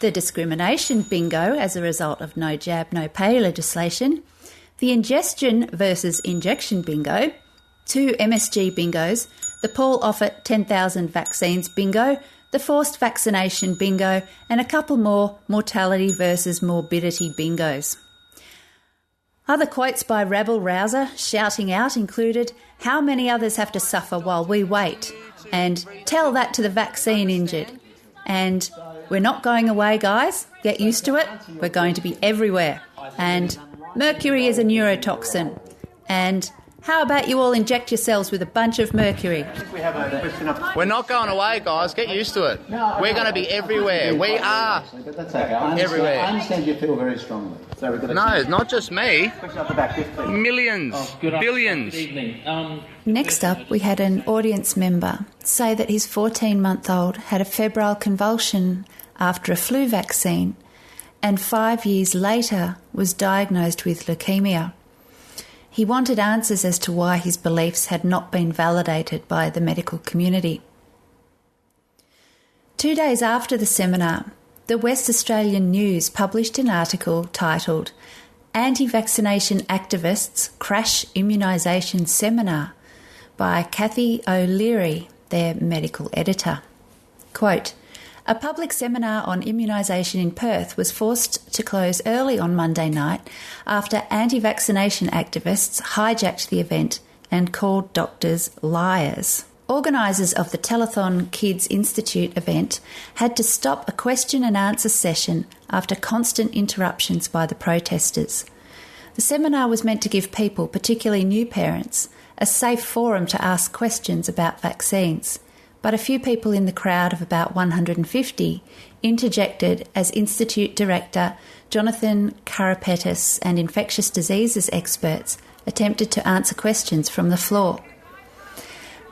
the discrimination bingo as a result of no jab, no pay legislation, the ingestion versus injection bingo, 2 MSG bingos, the Paul Offit 10,000 vaccines bingo, the forced vaccination bingo, and a couple more mortality versus morbidity bingos. Other quotes by Rabble Rouser shouting out included, "How many others have to suffer while we wait?" and "Tell that to the vaccine injured." And "We're not going away, guys. Get used to it. We're going to be everywhere." And "Mercury is a neurotoxin." And "How about you all inject yourselves with a bunch of mercury?" We're not going away, guys. Get used to it. We're going to be everywhere. We are everywhere. I understand you feel very strongly. So no, not just me. Millions, billions. Next up, we had an audience member say that his 14-month-old had a febrile convulsion after a flu vaccine and 5 years later was diagnosed with leukemia. He wanted answers as to why his beliefs had not been validated by the medical community. 2 days after the seminar, the West Australian News published an article titled "Anti-Vaccination Activists Crash Immunisation Seminar" by Kathy O'Leary, their medical editor. Quote, "A public seminar on immunisation in Perth was forced to close early on Monday night after anti-vaccination activists hijacked the event and called doctors liars." Organisers of the Telethon Kids Institute event had to stop a question and answer session after constant interruptions by the protesters. The seminar was meant to give people, particularly new parents, a safe forum to ask questions about vaccines. But a few people in the crowd of about 150 interjected as Institute Director Jonathan Karapetis and infectious diseases experts attempted to answer questions from the floor.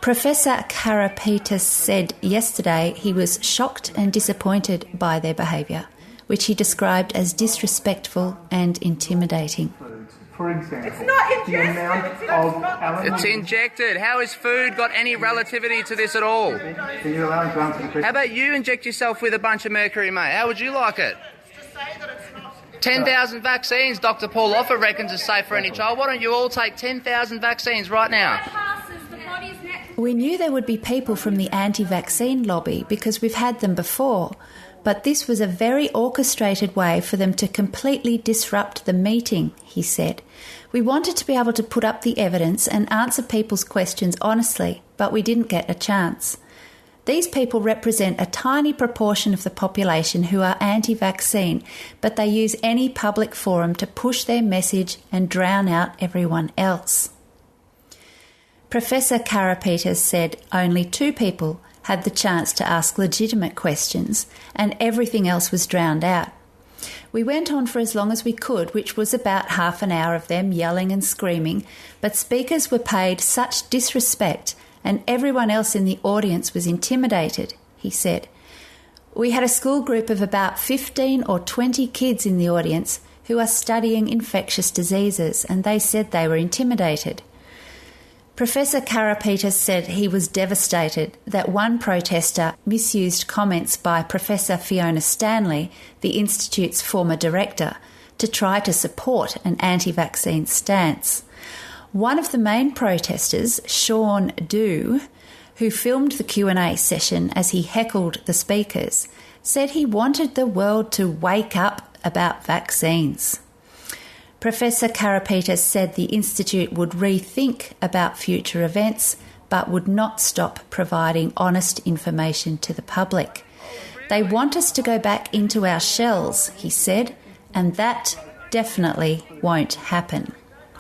Professor Karapetis said yesterday he was shocked and disappointed by their behaviour, which he described as disrespectful and intimidating. For example, it's not injected. It's injected. How has food got any relativity to this at all? Can you allow him to answer the question? How about you inject yourself with a bunch of mercury, mate? How would you like it? 10,000 vaccines, Dr. Paul Offit reckons is safe for any child. Why don't you all take 10,000 vaccines right now? We knew there would be people from the anti-vaccine lobby because we've had them before, but this was a very orchestrated way for them to completely disrupt the meeting, he said. We wanted to be able to put up the evidence and answer people's questions honestly, but we didn't get a chance. These people represent a tiny proportion of the population who are anti-vaccine, but they use any public forum to push their message and drown out everyone else. Professor Karapetis said only 2 people had the chance to ask legitimate questions and everything else was drowned out. We went on for as long as we could, which was about half an hour of them yelling and screaming, but speakers were paid such disrespect and everyone else in the audience was intimidated, he said. We had a school group of about 15 or 20 kids in the audience who are studying infectious diseases and they said they were intimidated. Professor Karapetis said he was devastated that one protester misused comments by Professor Fiona Stanley, the Institute's former director, to try to support an anti-vaccine stance. One of the main protesters, Sean Dew, who filmed the Q&A session as he heckled the speakers, said he wanted the world to wake up about vaccines. Professor Karapetis said the Institute would rethink about future events but would not stop providing honest information to the public. They want us to go back into our shells, he said, and that definitely won't happen.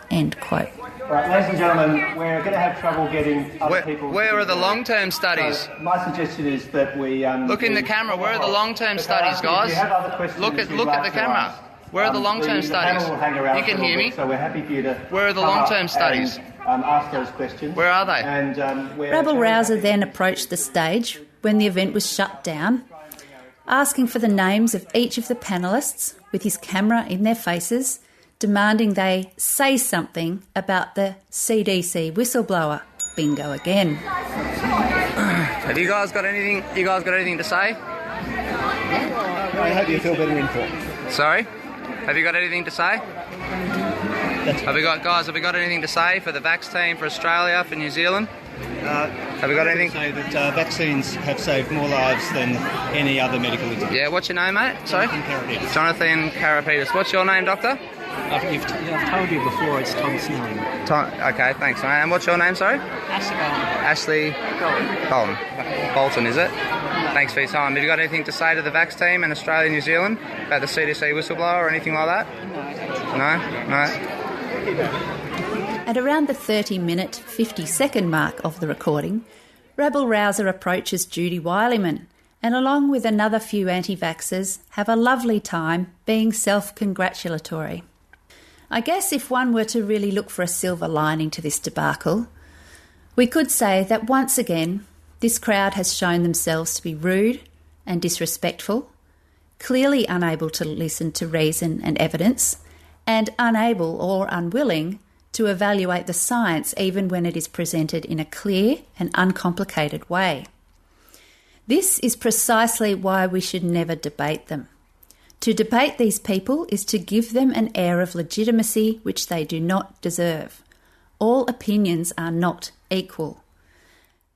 End quote. Right, ladies and gentlemen, we're going to have trouble getting other people... Where are the long-term studies? So my suggestion is that we... look in the camera. Where are the long-term studies, guys? If you have other questions, look at the camera. Where are the long-term studies? The panel will hang around you can hear me. So we're happy for you to... Where are the long-term studies? Ask those questions. Where are they? And Rabble-rouser then approached the stage when the event was shut down, asking for the names of each of the panellists with his camera in their faces, demanding they say something about the CDC whistleblower. Bingo again. Have you guys got anything? To say? I hope you feel better informed. Sorry? Have you got anything to say? Have we got anything to say for the Vax team, for Australia, for New Zealand? Have we got anything? Say that vaccines have saved more lives than any other medical intervention. Yeah, what's your name, mate? Sorry? Jonathan Karapetis. What's your name, doctor? I've told you before, it's Tom Snelling. Okay, thanks, mate. And what's your name, sorry? Ashley Bolton, is it? Thanks for your time. Have you got anything to say to the Vax team in Australia, New Zealand, about the CDC whistleblower or anything like that? No? At around the 30-minute, 50-second mark of the recording, rabble-rouser approaches Judy Wilyman and, along with another few anti-vaxxers, have a lovely time being self-congratulatory. I guess if one were to really look for a silver lining to this debacle, we could say that once again this crowd has shown themselves to be rude and disrespectful, clearly unable to listen to reason and evidence, and unable or unwilling to evaluate the science even when it is presented in a clear and uncomplicated way. This is precisely why we should never debate them. To debate these people is to give them an air of legitimacy which they do not deserve. All opinions are not equal.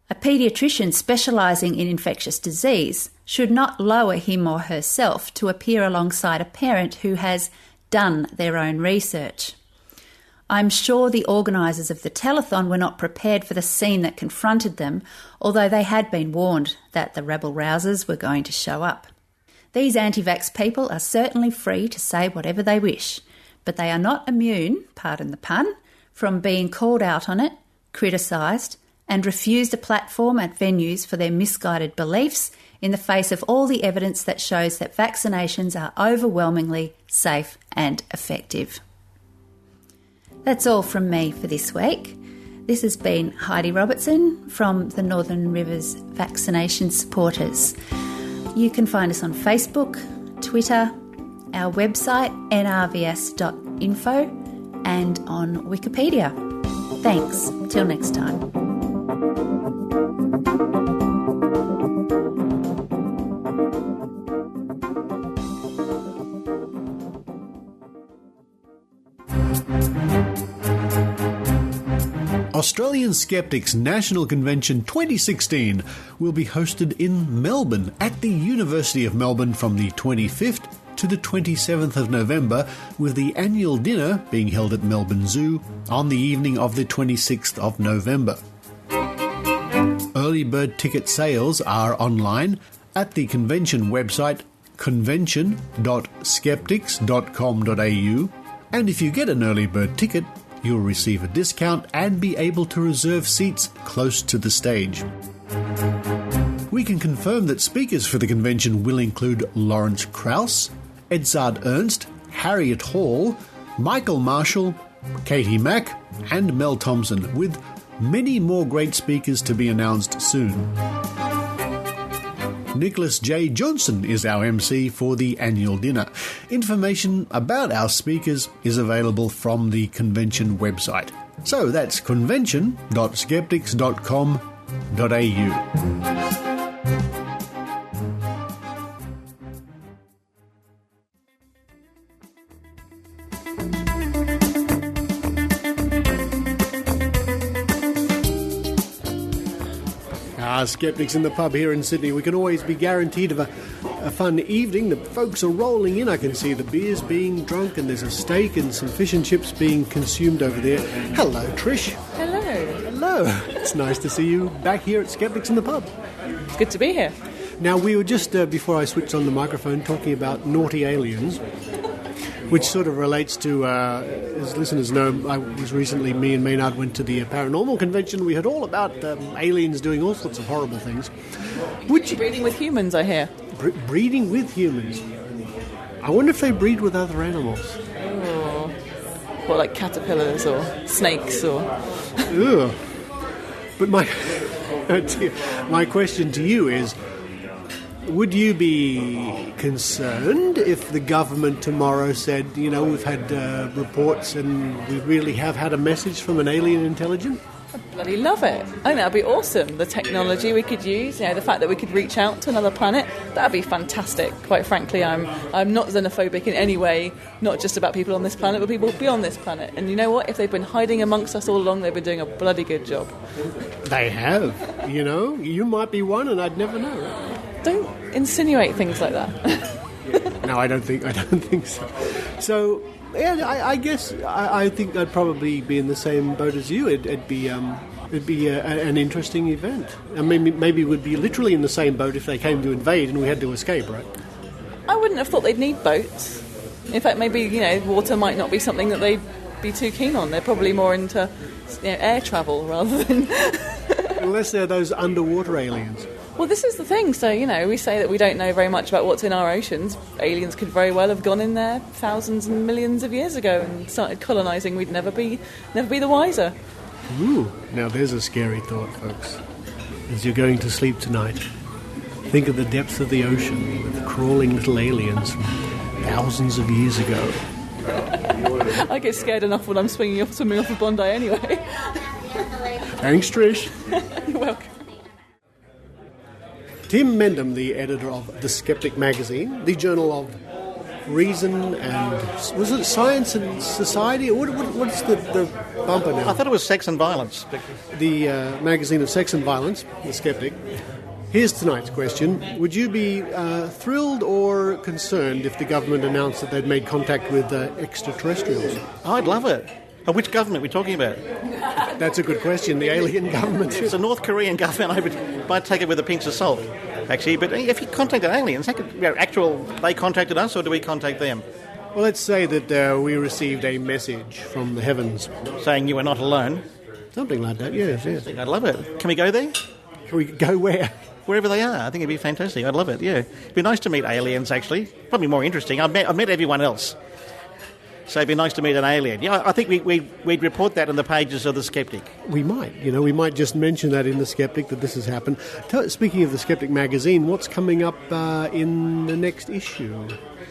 A paediatrician specialising in infectious disease should not lower him or herself to appear alongside a parent who has done their own research. I'm sure the organisers of the telethon were not prepared for the scene that confronted them, although they had been warned that the rebel-rousers were going to show up. These anti-vax people are certainly free to say whatever they wish, but they are not immune, pardon the pun, from being called out on it, criticised, and refused a platform at venues for their misguided beliefs in the face of all the evidence that shows that vaccinations are overwhelmingly safe and effective. That's all from me for this week. This has been Heidi Robertson from the Northern Rivers Vaccination Supporters. You can find us on Facebook, Twitter, our website nrvs.info and on Wikipedia. Thanks. Till next time. Australian Skeptics National Convention 2016 will be hosted in Melbourne at the University of Melbourne from the 25th to the 27th of November, with the annual dinner being held at Melbourne Zoo on the evening of the 26th of November. Early bird ticket sales are online at the convention website convention.skeptics.com.au, and if you get an early bird ticket, you'll receive a discount and be able to reserve seats close to the stage. We can confirm that speakers for the convention will include Lawrence Krauss, Edzard Ernst, Harriet Hall, Michael Marshall, Katie Mack, and Mel Thompson, with many more great speakers to be announced soon. Nicholas J. Johnson is our MC for the annual dinner. Information about our speakers is available from the convention website. So that's convention.skeptics.com.au. Skeptics in the pub here in Sydney. We can always be guaranteed of a fun evening. The folks are rolling in. I can see the beers being drunk, and there's a steak and some fish and chips being consumed over there. Hello, Trish. Hello. Hello. It's nice to see you back here at Skeptics in the pub. It's good to be here. Now, we were just, before I switched on the microphone, talking about naughty aliens. which sort of relates to, as listeners know, me and Maynard went to the paranormal convention. We heard all about aliens doing all sorts of horrible things. Breeding with humans, I hear. Breeding with humans. I wonder if they breed with other animals. Or like caterpillars or snakes or... Ugh. But my question to you is, would you be concerned if the government tomorrow said, we've had reports and we really have had a message from an alien intelligence? I'd bloody love it. I think that'd be awesome. The technology we could use, the fact that we could reach out to another planet, that'd be fantastic. Quite frankly, I'm not xenophobic in any way, not just about people on this planet, but people beyond this planet. And you know what? If they've been hiding amongst us all along, they've been doing a bloody good job. They have. You might be one and I'd never know. Don't insinuate things like that. No, I don't think so. So... yeah, I guess I think I'd probably be in the same boat as you. It'd be an interesting event. And maybe we'd be literally in the same boat if they came to invade and we had to escape, right? I wouldn't have thought they'd need boats. In fact, maybe water might not be something that they'd be too keen on. They're probably more into air travel rather than... Unless they're those underwater aliens. Well, this is the thing. So, we say that we don't know very much about what's in our oceans. Aliens could very well have gone in there thousands and millions of years ago and started colonising. We'd never be the wiser. Ooh, now there's a scary thought, folks. As you're going to sleep tonight, think of the depths of the ocean with the crawling little aliens from thousands of years ago. I get scared enough when I'm swimming off of Bondi anyway. Thanks, Trish. You're welcome. Tim Mendham, the editor of The Skeptic magazine, the journal of reason and... was it Science and Society? What's the bumper now? I thought it was Sex and Violence. The magazine of Sex and Violence, The Skeptic. Here's tonight's question. Would you be thrilled or concerned if the government announced that they'd made contact with extraterrestrials? I'd love it. Which government are we talking about? That's a good question. The alien government. If it's a North Korean government, I might take it with a pinch of salt, actually. But if you contacted aliens, they contacted us, or do we contact them? Well, let's say that we received a message from the heavens. Saying you were not alone? Something like that, yes. I'd love it. Can we go there? Can we go where? Wherever they are. I think it'd be fantastic. I'd love it, yeah. It'd be nice to meet aliens, actually. Probably more interesting. I've met everyone else. So it'd be nice to meet an alien. Yeah, I think we'd report that in the pages of The Skeptic. We might. We might just mention that in The Skeptic, that this has happened. Speaking of The Skeptic magazine, what's coming up in the next issue?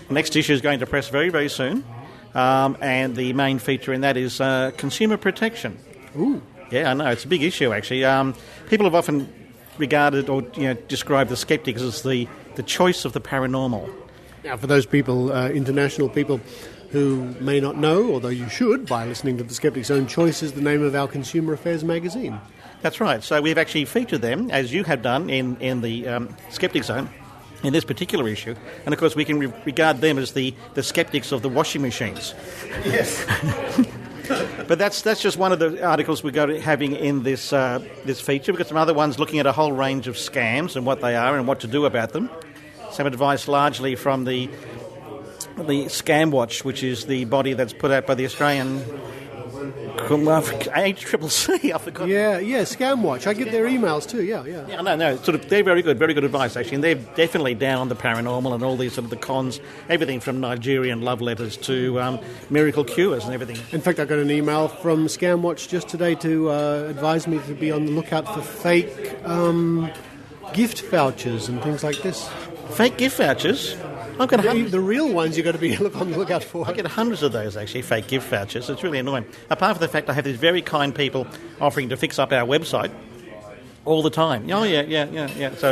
The next issue is going to press very, very soon. And the main feature in that is consumer protection. Ooh. Yeah, I know. It's a big issue, actually. People have often regarded or described The Skeptics as the choice of the paranormal. Now, for those people, international people, who may not know, although you should, by listening to The Skeptic Zone, Choice is the name of our consumer affairs magazine. That's right. So we've actually featured them, as you have done, in the Skeptic Zone, in this particular issue. And, of course, we can regard them as the skeptics of the washing machines. Yes. But that's just one of the articles we're going to having in this feature. We've got some other ones looking at a whole range of scams and what they are and what to do about them. Some advice largely from the Scam Watch, which is the body that's put out by the Australian ACCC. I forgot. Yeah, Scam Watch. I get their emails too. Yeah. No. They're very good advice actually, and they're definitely down on the paranormal and all these sort of the cons, everything from Nigerian love letters to miracle cures and everything. In fact, I got an email from Scam Watch just today to advise me to be on the lookout for fake gift vouchers and things like this. Fake gift vouchers? The real ones you've got to be on the lookout for. I get hundreds of those, actually, fake gift vouchers. It's really annoying. Apart from the fact I have these very kind people offering to fix up our website all the time. Oh, yeah. So,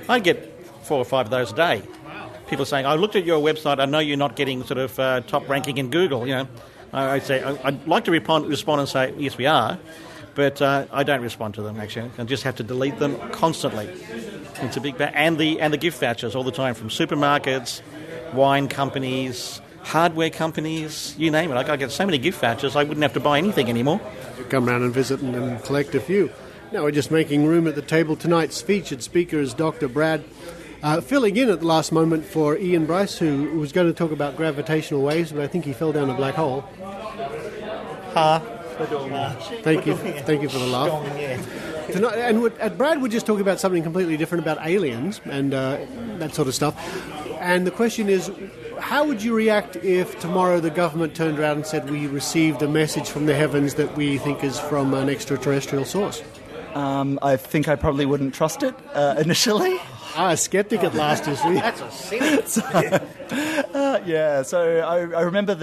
I get 4 or 5 of those a day. People saying, I looked at your website, I know you're not getting sort of top ranking in Google, I say, I'd like to respond and say, yes, we are, but I don't respond to them, actually. I just have to delete them constantly. It's a big and the gift vouchers all the time from supermarkets, wine companies, hardware companies, you name it. I get so many gift vouchers I wouldn't have to buy anything anymore. Come round and visit and collect a few. Now we're just making room at the table. Tonight's featured speaker is Dr. Brad Filling in at the last moment for Ian Bryce, who was going to talk about gravitational waves, but I think he fell down a black hole. Thank you for the laugh. Tonight, and Brad would just talk about something completely different about aliens and that sort of stuff. And the question is, how would you react if tomorrow the government turned around and said we received a message from the heavens that we think is from an extraterrestrial source? I think I probably wouldn't trust it initially. A skeptic at last, you see. That's a cynic. So I remember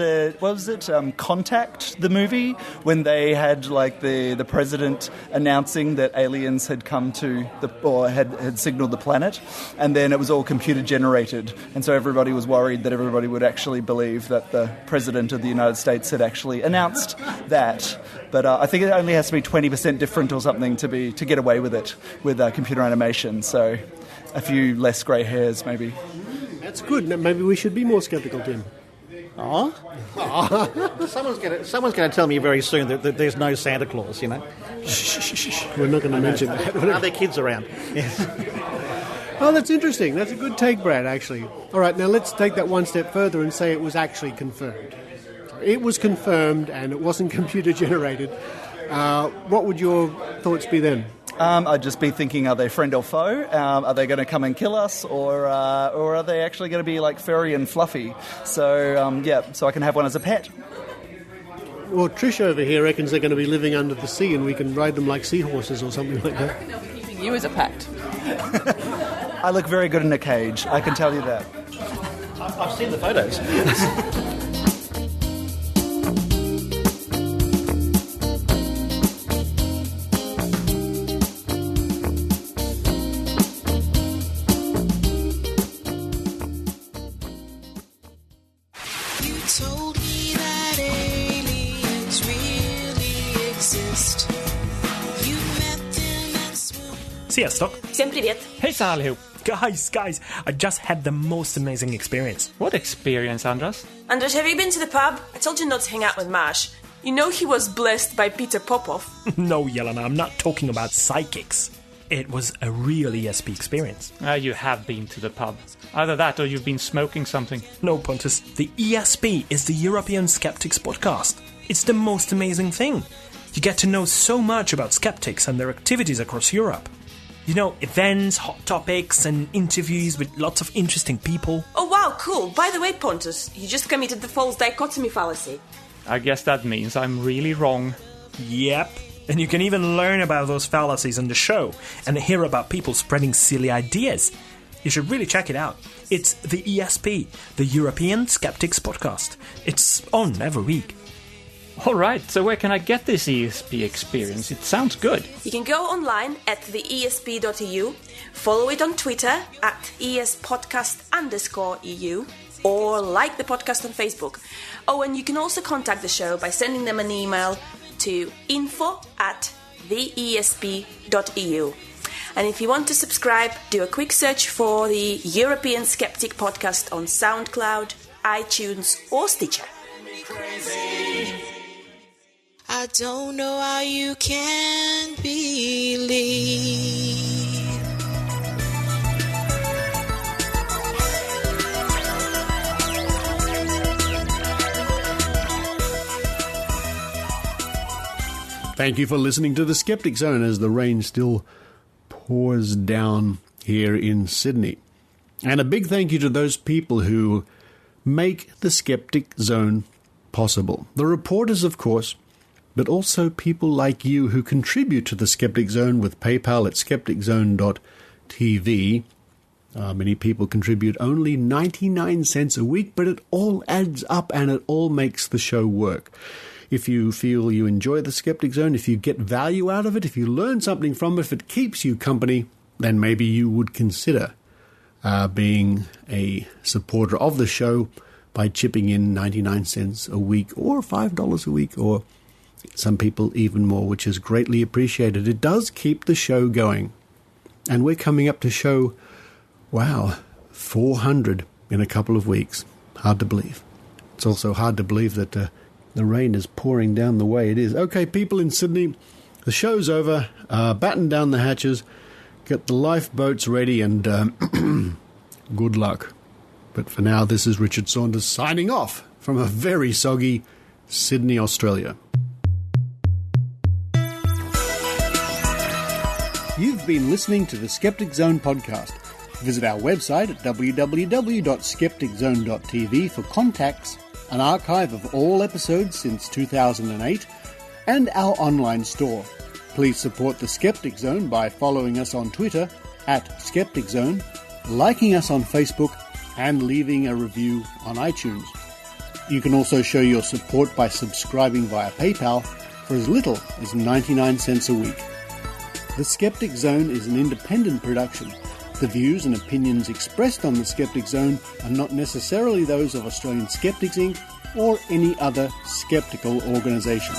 Contact, the movie, when they had like the president announcing that aliens had come to had signaled the planet, and then it was all computer generated, and so everybody was worried that everybody would actually believe that the president of the United States had actually announced that. But I think it only has to be 20% different or something to get away with it with computer animation. So a few less grey hairs, maybe. That's good. Maybe we should be more sceptical, Tim. Someone's going to tell me very soon that there's no Santa Claus, you know. Shh. We're not going to mention that. Are there kids around? Yes. Oh, that's interesting. That's a good take, Brad, actually. All right, now let's take that one step further and say it was actually confirmed. It was confirmed and it wasn't computer generated. What would your thoughts be then? I'd just be thinking, are they friend or foe? Are they going to come and kill us? Or are they actually going to be like furry and fluffy? So, so I can have one as a pet. Well, Trish over here reckons they're going to be living under the sea and we can ride them like seahorses or something like that. I reckon they'll be keeping you as a pet. I look very good in a cage, I can tell you that. I've seen the photos. Sziasztok! Всем привет! Hey allihop! Guys, I just had the most amazing experience. What experience, Andras? Andras, have you been to the pub? I told you not to hang out with Marsh. You know he was blessed by Peter Popov. No, Yelena, I'm not talking about psychics. It was a real ESP experience. You have been to the pub. Either that or you've been smoking something. No, Pontus. The ESP is the European Skeptics podcast. It's the most amazing thing. You get to know so much about skeptics and their activities across Europe. You know, events, hot topics, and interviews with lots of interesting people. Oh, wow, cool. By the way, Pontus, you just committed the false dichotomy fallacy. I guess that means I'm really wrong. Yep. And you can even learn about those fallacies on the show and hear about people spreading silly ideas. You should really check it out. It's the ESP, the European Skeptics Podcast. It's on every week. All right, so where can I get this ESP experience? It sounds good. You can go online at theesp.eu, follow it on Twitter at espodcast_EU, or like the podcast on Facebook. Oh, and you can also contact the show by sending them an email to info@theesp.eu. And if you want to subscribe, do a quick search for the European Skeptic Podcast on SoundCloud, iTunes, or Stitcher. I don't know how you can believe. Thank you for listening to the Skeptic Zone as the rain still pours down here in Sydney. And a big thank you to those people who make the Skeptic Zone possible. The reporters, of course, but also people like you who contribute to the Skeptic Zone with PayPal at skepticzone.tv. Many people contribute only 99 cents a week, but it all adds up and it all makes the show work. If you feel you enjoy the Skeptic Zone, if you get value out of it, if you learn something from it, if it keeps you company, then maybe you would consider being a supporter of the show by chipping in 99 cents a week or $5 a week or some people even more, which is greatly appreciated. It does keep the show going. And we're coming up to show, 400 in a couple of weeks. Hard to believe. It's also hard to believe that the rain is pouring down the way it is. Okay, people in Sydney, the show's over. Batten down the hatches, get the lifeboats ready, and good luck. But for now, this is Richard Saunders signing off from a very soggy Sydney, Australia. You've been listening to the Skeptic Zone podcast. Visit our website at www.skepticzone.tv for contacts, an archive of all episodes since 2008, and our online store. Please support the Skeptic Zone by following us on Twitter @Skeptic Zone, liking us on Facebook, and leaving a review on iTunes. You can also show your support by subscribing via PayPal for as little as 99 cents a week. The Skeptic Zone is an independent production. The views and opinions expressed on the Skeptic Zone are not necessarily those of Australian Skeptics Inc. or any other skeptical organisation.